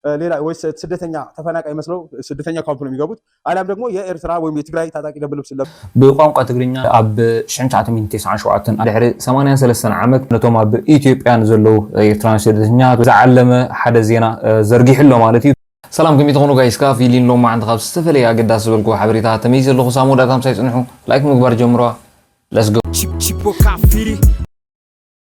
ሌላ ወይስ ስደተኛ ተፈናቃይ መስለው ስደተኛ ካምፕ ነው የሚገቡት። አሊያም ደግሞ የኤርትራ ወይም የትግራይ ታጣቂ ደብል ልብስ ብቋንቋ ትግርኛ ኣብ 1997 ድሕሪ 83 ዓመት ነቶም ኣብ ኢትዮጵያን ዘለው ኤርትራውያን ስደተኛታት ዝዓለመ ሓደ ዜና ዘርጊሕሎ ማለት እዩ። ሰላም ከመይ ትኾኑ ጋይስ ካፍ ኢሊን ሎማ ዓንዲ ካብ ዝተፈለየ ኣገዳሲ ዝበልኩ ሓበሬታት ተመይ ዘለኹ ሳሙዳታም ሳይፅንሑ ላይክ ምግባር ጀምሯ ለስ ጎ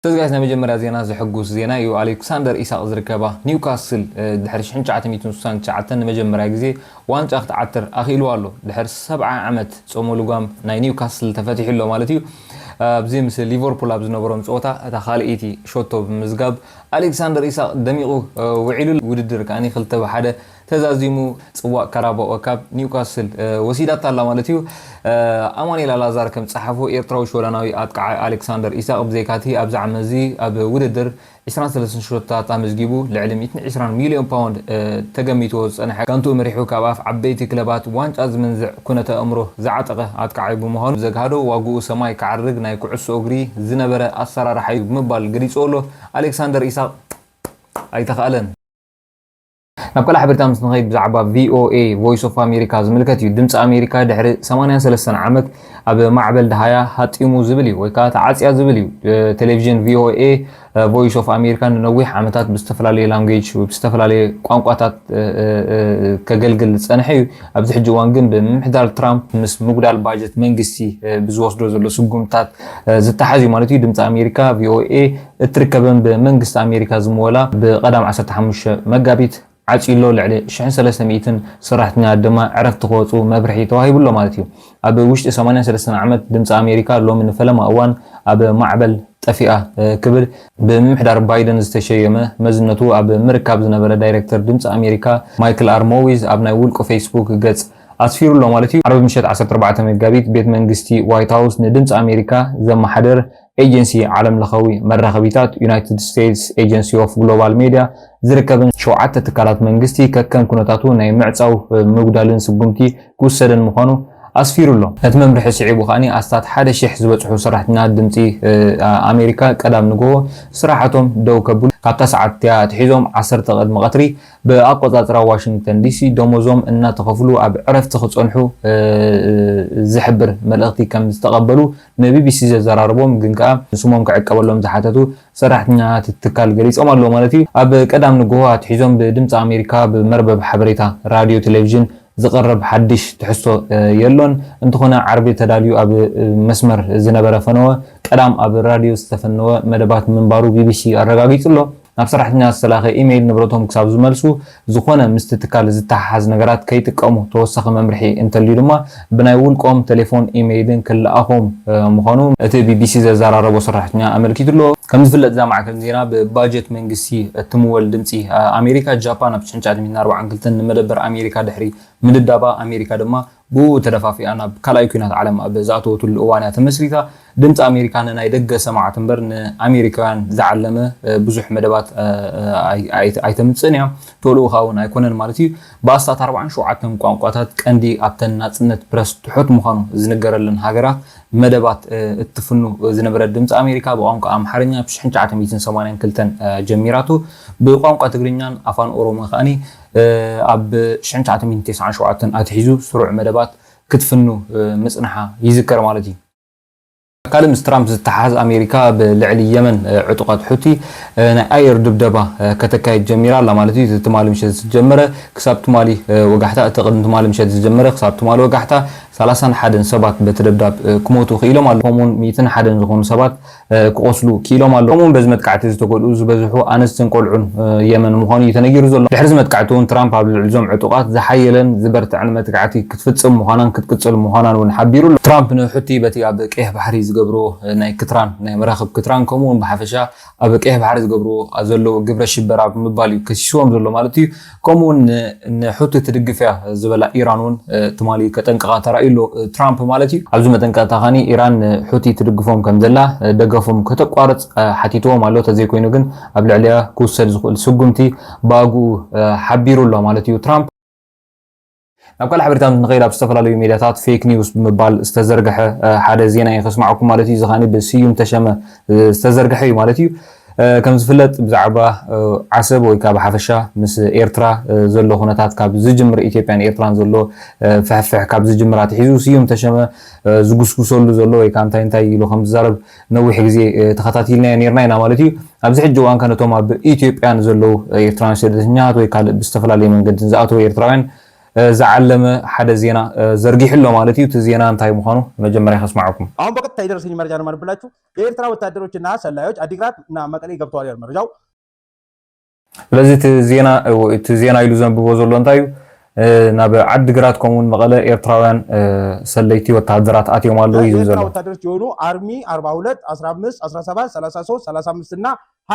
ተዝጋይስ ናይ መጀመርያ ዜና ዝሕጉስ ዜና እዩ። ኣሌክሳንደር ኢሳቅ ዝርከባ ኒውካስል ድሕሪ 1969 ንመጀመርያ ግዜ ዋንጫ ክትዓትር ኣኺሉ ኣሎ። ድሕሪ 70 ዓመት ጾሞ ልጓም ናይ ኒውካስል ተፈቲሕሎ ማለት እዩ። ኣብዚ ምስ ሊቨርፑል ኣብ ዝነበሮም ፀወታ እታ ካልአይቲ ሾቶ ብምዝጋብ ኣሌክሳንደር ኢሳቅ ደሚቑ ውዒሉ ውድድር ከዓኒ 2-1 ተዛዚሙ ጽዋዕ ካራባኦ ካብ ኒውካስል ወሲዳታ ኣላ ማለት እዩ። ኣማኑኤል ኣላዛር ከም ጸሓፎ ኤርትራዊ ሾላናዊ ኣጥቃዓይ ኣሌክሳንደር ኢሳቅ ብዘይካቲ ኣብ ዛዕማ እዚ ኣብ ውድድር 23 ሾቶታት ኣመዝጊቡ ልዕሊ 120 ሚልዮን ፓውንድ ተገሚትዎ ዝጸንሐ ጋንቱ መሪሑ ካብ ኣፍ ዓበይቲ ክለባት ዋንጫ ዝምንዝዕ ኩነተ ኣእምሮ ዝዓጠቐ ኣጥቃዓይ ብምዃኑ ዘጋዶ ዋግኡ ሰማይ ክዓርግ ናይ ኩዕሶ እግሪ ዝነበረ ኣሰራርሓ እዩ ብምባል ገሊጹ ኣሎ። ኣሌክሳንደር ኢሳቅ ኣይተኸኣለን። ናብ ካልእ ሓበሬታ ምስ ንኸይድ ብዛዕባ VOA ቮይስ ኦፍ ኣሜሪካ ዝምልከት እዩ። ድምፂ ኣሜሪካ ድሕሪ 83 ዓመት ኣብ ማዕበል ዳሃያ ሃጢሙ ዝብል እዩ ወይ ከዓ ተዓፅያ ዝብል እዩ። ቴሌቪዥን VOA ቮይስ ኦፍ ኣሜሪካ ንነዊሕ ዓመታት ብዝተፈላለየ ላንጉዌጅ ብዝተፈላለየ ቋንቋታት ከገልግል ዝፀንሐ እዩ። ኣብዚ ሕጂ እዋን ግን ብምምሕዳር ትራምፕ ምስ ምጉዳል ባጀት መንግስቲ ብዝወስዶ ዘሎ ስጉምታት ዝተሓዝ እዩ ማለት እዩ። ድምፂ ኣሜሪካ VOA እትርከበን ብመንግስቲ ኣሜሪካ ዝመወላ ብቀዳም 15 መጋቢት ዓፂሎ ልዕሊ 1300 ሰራሕተኛታት ድማ ዕረፍቲ ክወፁ መብርሒ ተዋሂቡሎ ማለት እዩ። ኣብ ውሽጢ 83 ዓመት ድምፂ ኣሜሪካ ሎሚ ንፈለማ እዋን ኣብ ማዕበል ጠፊኣ ክብል ብምምሕዳር ባይደን ዝተሸየመ መዝነቱ ኣብ ምርካብ ዝነበረ ዳይሬክተር ድምፂ ኣሜሪካ ማይክል ኣር ሞዊዝ ኣብ ናይ ውልቆ ፌስቡክ ገጽ ኣስፊሩሎ ማለት እዩ። ዓርቢ ምሸት 14 መጋቢት ቤት መንግስቲ ዋይት ሃውስ ንድምፂ ኣሜሪካ ዘመሓደር ኤጀንሲ ዓለም ለኻዊ መራኸቢታት ዩናይትድ ስቴትስ ኤጀንሲ ኦፍ ግሎባል ሚድያ ዝርከብን 7 ትካላት መንግስቲ ከከም ኩነታቱ ናይ ምዕፃው ምጉዳልን ስጉምቲ ክውሰደን ምዃኑ ኣስፊሩሎ። እቲ መምርሒ ስዒቡ ኸዓኒ ኣስታት 1000 ዝበፅሑ ሰራሕተኛታት ድምፂ ኣሜሪካ ቀዳም ንግሆ ስራሕቶም ደው ከብሉ ካብታ ሰዓት እያ ኣትሒዞም 10 ቅድሚ ቀትሪ ብኣቆፃፅራ ዋሽንግተን ዲሲ ደሞዞም እናተኸፍሉ ኣብ ዕረፍቲ ክፀንሑ ዝሕብር መልእኽቲ ከም ዝተቐበሉ ንቢቢሲ ዘዘራርቦም ግን ከዓ ንስሞም ክዕቀበሎም ዝሓተቱ ሰራሕተኛታት ትካል ገሊፆም ኣለዎ ማለት እዩ። ኣብ ቀዳም ንግሆ ኣትሒዞም ብድምፂ ኣሜሪካ ብመርበብ ሓበሬታ ራድዮ ቴሌቪዥን ዝቀረብ ሓድሽ ትሕዝቶ የሎን እንተኾነ ዓርቢ ተዳልዩ ኣብ መስመር ዝነበረ ፈነወ ቀዳም ኣብ ራድዮ ዝተፈነወ መደባት ምንባሩ ቢቢሲ ኣረጋጊጹሎ። ናብ ሰራሕተኛታት ዝተላኸ ኢሜይል ንብረቶም ክሳብ ዝመልሱ ዝኾነ ምስቲ ትካል ዝተሓሓዝ ነገራት ከይጥቀሙ ተወሳኺ መምርሒ እንተልዩ ድማ ብናይ ውልቆም ቴሌፎን ኢሜይልን ክለኣኾም ምዃኑ እቲ ቢቢሲ ዘዘራረቦ ሰራሕተኛ ኣመልኪቱሎ። ከም ዝፍለጥ እዛ ማዕከል ዜና ብባጀት መንግስቲ እትምወል ድምፂ ኣሜሪካ ጃፓን ኣብ 1942 ንመደበር ኣሜሪካ ድሕሪ ምድዳባ ኣሜሪካ ድማ ብኡ ተደፋፊኣ ናብ ካልኣይ ኩናት ዓለም ኣብ ዝኣተወትሉ እዋን እያ ተመስሪታ። ድምፂ ኣሜሪካ ንናይ ደገ ሰማዕት እምበር ንኣሜሪካውያን ዝዓለመ ብዙሕ መደባት ኣይተምፅን እያ ተልኡኻ እውን ኣይኮነን ማለት እዩ። ብኣስታት 47 ቋንቋታት ቀንዲ ኣብተን ናፅነት ፕረስ ትሑት ምዃኑ ዝንገረለን ሃገራት መደባት እትፍኑ ዝነበረ ድምፂ ኣሜሪካ ብቋንቋ ኣምሓርኛ ብ1982 ጀሚራቱ ብቋንቋ ትግርኛን ኣፋን ኦሮሞ ከዓኒ ኣብ 1997 ኣትሒዙ ስሩዕ መደባት ክትፍኑ ምጽናሓ ይዝከር ማለት እዩ። ካልእ ምስ ትራምፕ ዝተሓሓዝ ኣሜሪካ ብልዕሊ የመን ዕጡቃት ሑቲ ናይ ኣየር ድብደባ ከተካይድ ጀሚራ ኣላ ማለት እዩ። ትማሊ ምሸት ዝጀመረ ክሳብ ትማሊ ወጋሕታ እቲ ቅድሚ ትማሊ ምሸት ዝጀመረ ክሳብ ትማሊ ወጋሕታ 31 ሰባት በተደብዳብ ክሞቱ ክኢሎም ኣሎ። ከምኡውን 101 ዝኾኑ ሰባት ክቆስሉ ክኢሎም ኣሎ። ከምኡውን በዚ መጥቃዕቲ ዝተጎድኡ ዝበዝሑ ኣንስትን ቆልዑን የመን ምዃኑ እዩ ተነጊሩ ዘሎ። ድሕሪ መጥቃዕቲ እውን ትራምፕ ኣብ ልዕሊ እዞም ዕጡቃት ዝሓየለን ዝበርትዕን መጥቃዕቲ ክትፍፅም ምዃናን ክትቅፅል ምዃናን እውን ሓቢሩ ኣሎ። ትራምፕ ንሑቲ በቲ ኣብ ቀይሕ ባሕሪ ዝገብሮ ናይ ክትራን ናይ መራኸብ ክትራን ከምኡውን ብሓፈሻ ኣብ ቀይሕ ባሕሪ ዝገብሮ ዘለዎ ግብረ ሽበራ ብምባል እዩ ከሲስዎም ዘሎ ማለት እዩ። ከምኡውን ንሑቲ ትድግፍ እያ ዝበላ ኢራን እውን ትማሊ ከጠንቅቓ ተራእዩ ትራምፕ ማለት እዩ። ኣብዚ መጠንቀቕታ ኸኒ ኢራን ሑቲ ትድግፎም ከም ዘላ ደገፎም ከተቋርፅ ሓቲትዎም ኣሎ። ተዘይኮይኑ ግን ኣብ ልዕሊያ ክውሰድ ዝኽእል ስጉምቲ ባግኡ ሓቢሩሎ ማለት እዩ ትራምፕ። ናብ ካልእ ሓበሬታ ንኸይድ ኣብ ዝተፈላለዩ ሚድያታት ፌክ ኒውስ ብምባል ዝተዘርግሐ ሓደ ዜና ይኸስማዓኩም ማለት እዩ። ዝኻኒ ብስዩም ተሸመ ዝተዘርግሐ እዩ ማለት እዩ። كم زفلت بزعبة عصب ويكاب حفشة مس إيرترا زلو خناتات كاب زجمر إثيوبيان إيرتران زلو فحفح كاب زجمرات حيزو سيوم تشمه زغسكو سولو زلو يكان تاي لو خمس زرب نوي حجزي تخطاتيلنا نيرنا مالتي ابز حج وان كانتهم بإثيوبيان زلو إيرتران سدتنيات ويكال باستفلالي منقد زاتو إيرتراوين زعلم حدا زينا زرقي حلو مالتي وتزينا انتاي مخانو مجمري خسمعكم አሁን በቀጥታ ይደርሰኝ መረጃ ነው ማንብላችሁ የኤርትራ ወታደሮችና ሰላዮች አዲግራት እና መቀሌ ገብተዋል ያል መረጃው ስለዚህ ትዜና ይሉ ዘንብቦ ዘሎ እንታዩ ናብ አዲግራት ኮሙን መቀለ ኤርትራውያን ሰለይቲ ወታደራት አትዮም አለው ይዙ ዘሎ ወታደሮች የሆኑ አርሚ 42 15 17 33 35 እና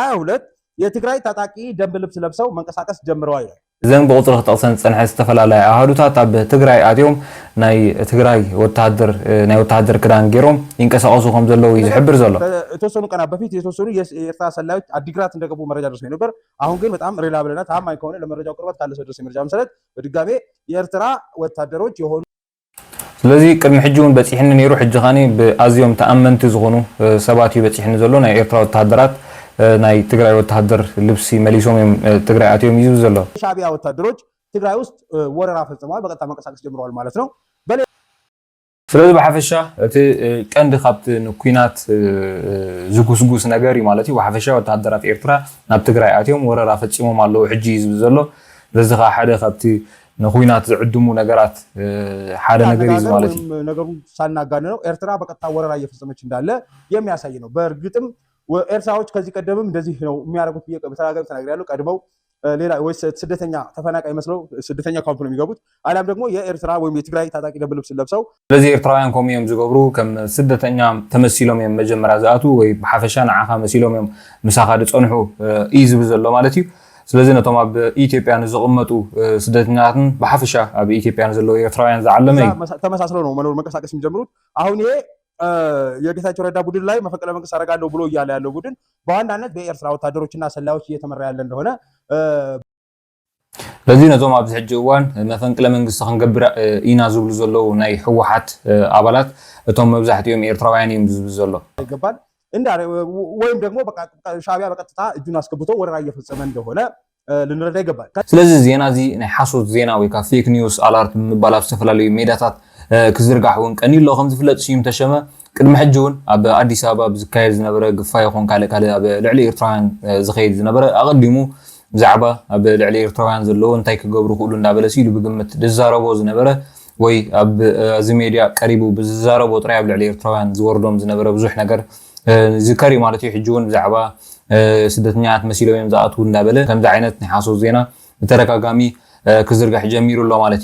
22 የትግራይ ታጣቂ ደንብ ልብስ ለብሰው መንቀሳቀስ ጀምረዋል زين بقطر خطأسن صنع استفلا أهودها تاب تجري أديهم ناي تجري وتهدر كدان جيروم إنك سأصو خمس زلوا يحبر زلوا توصلوا كنا بفيت توصلوا يرتاح سلاوي أديكرات عندك أبو مرجع رسمي نبر أهون كين بتأم ريلابلنا تام ما يكون لما رجع قربت كله سدرسي مرجع مسلت ودقامي يرتاح وتهدروج يهون ስለዚህ ቅድሚ ሕጂውን በፂሕኒ ነይሩ ሕጂ ኻኒ ብኣዝዮም ተኣመንቲ ዝኾኑ ሰባት እዩ በፂሕኒ ዘሎ ናይ ኤርትራ ወተሃደራት ናይ ትግራይ ወተሃደር ልብሲ መሊሶም እዮም ትግራይ ኣትዮም ይዙ ዘሎ ሻዕቢያ ወታደሮች ትግራይ ውስጥ ወረራ ፈጽመዋል በቀጥታ መንቀሳቀስ ጀምረዋል ማለት ነው ስለዚህ ብሓፈሻ እቲ ቀንዲ ካብቲ ንኩናት ዝጉስጉስ ነገር እዩ ማለት እዩ ብሓፈሻ ወተሃደራት ኤርትራ ናብ ትግራይ ኣትዮም ወረራ ፈፂሞም ኣለዉ ሕጂ ይዝብ ዘሎ በዚ ኸ ሓደ ካብቲ نخوينات زعدمو نجارات حدا نجاري زمالتي نجارو ሳናጋነው ኤርትራ በቀጥታ ወረራ እየፈጸመች እንዳለ የሚያሳይ ነው በእርግጥም ኤርትራዎች ከዚህ ቀደምም እንደዚህ ነው የሚያደርጉት በተራጋሚ ተናግሬያለሁ ቀድመው ሌላ ወይስ ስደተኛ ተፈናቃይ መስለው ስደተኛ ካምፕ ነው የሚገቡት አላም ደግሞ የኤርትራ ወይም የትግራይ ታጣቂ ደንብ ልብስ ለብሰው ስለዚህ ኤርትራውያን ኮሚዮም ዝገብሩ ከም ስደተኛ ተመሲሎም መጀመሪያ ዘአቱ ወይ በሐፈሻ ንዓኻ መሲሎም ምሳኻ ድጸንሑ ይዝብ ዘሎ ማለት እዩ ስለዚህ ነቶም ኣብ ኢትዮጵያ ዝቕመጡ ስደተኛትን በሐፈሻ ኣብ ኢትዮጵያ ዘሎ ኤርትራውያን ዝዓለመ ተመሳስለው ነው መኖር መንቀሳቀስ የሚጀምሩት አሁን ይሄ የጌታቸው ረዳ ቡድን ላይ መፈቀለ መንቀሳቀስ አደርጋለሁ ብሎ እያለ ያለው ቡድን በዋናነት በኤርትራ ወታደሮችና ሰላዮች እየተመራ ያለ እንደሆነ ለዚህ ነቶም ኣብዚ ሕጂ እዋን መፈንቅለ መንግስቲ ክንገብር ኢና ዝብሉ ዘለው ናይ ህወሓት ኣባላት እቶም መብዛሕትኦም ኤርትራውያን እዮም ዝብሉ ዘሎ ይገባል ወይም ደግሞ ሻዕቢያ በቀጥታ እጁን አስገብቶ ወረራ እየፈጸመ እንደሆነ ልንረዳ ይገባል ስለዚህ ዜና እዚ ናይ ሓሶት ዜና ወይ ካ ፌክ ኒውስ አላርት ምባል ኣብ ዝተፈላለዩ ሜዳታት ክዝርጋሕ እውን ቀኒሎ ከም ዝፍለጥ ሲም ተሸመ ቅድሚ ሕጂ እውን ኣብ ኣዲስ ኣበባ ብዝካየድ ዝነበረ ግፋይ ይኹን ካልእ ኣብ ልዕሊ ኤርትራውያን ዝኸይድ ዝነበረ ኣቐዲሙ ብዛዕባ ኣብ ልዕሊ ኤርትራውያን ዘለዎ እንታይ ክገብሩ ክእሉ እንዳበለ ሲሉ ብግምት ዝዛረቦ ዝነበረ ወይ ኣብ እዚ ሜድያ ቀሪቡ ብዝዛረቦ ጥራይ ኣብ ልዕሊ ኤርትራውያን ዝወርዶም ዝነበረ ብዙሕ ነገር ذكري مالتي حجون بزعبا سدتنيات مسيلو يم زاتو እንዳበለ ከምዚ ዓይነት ናይ ሓሶት ዜና ተረጋጋሚ ክዝርጋሕ ጀሚሩ ኣሎ ማለት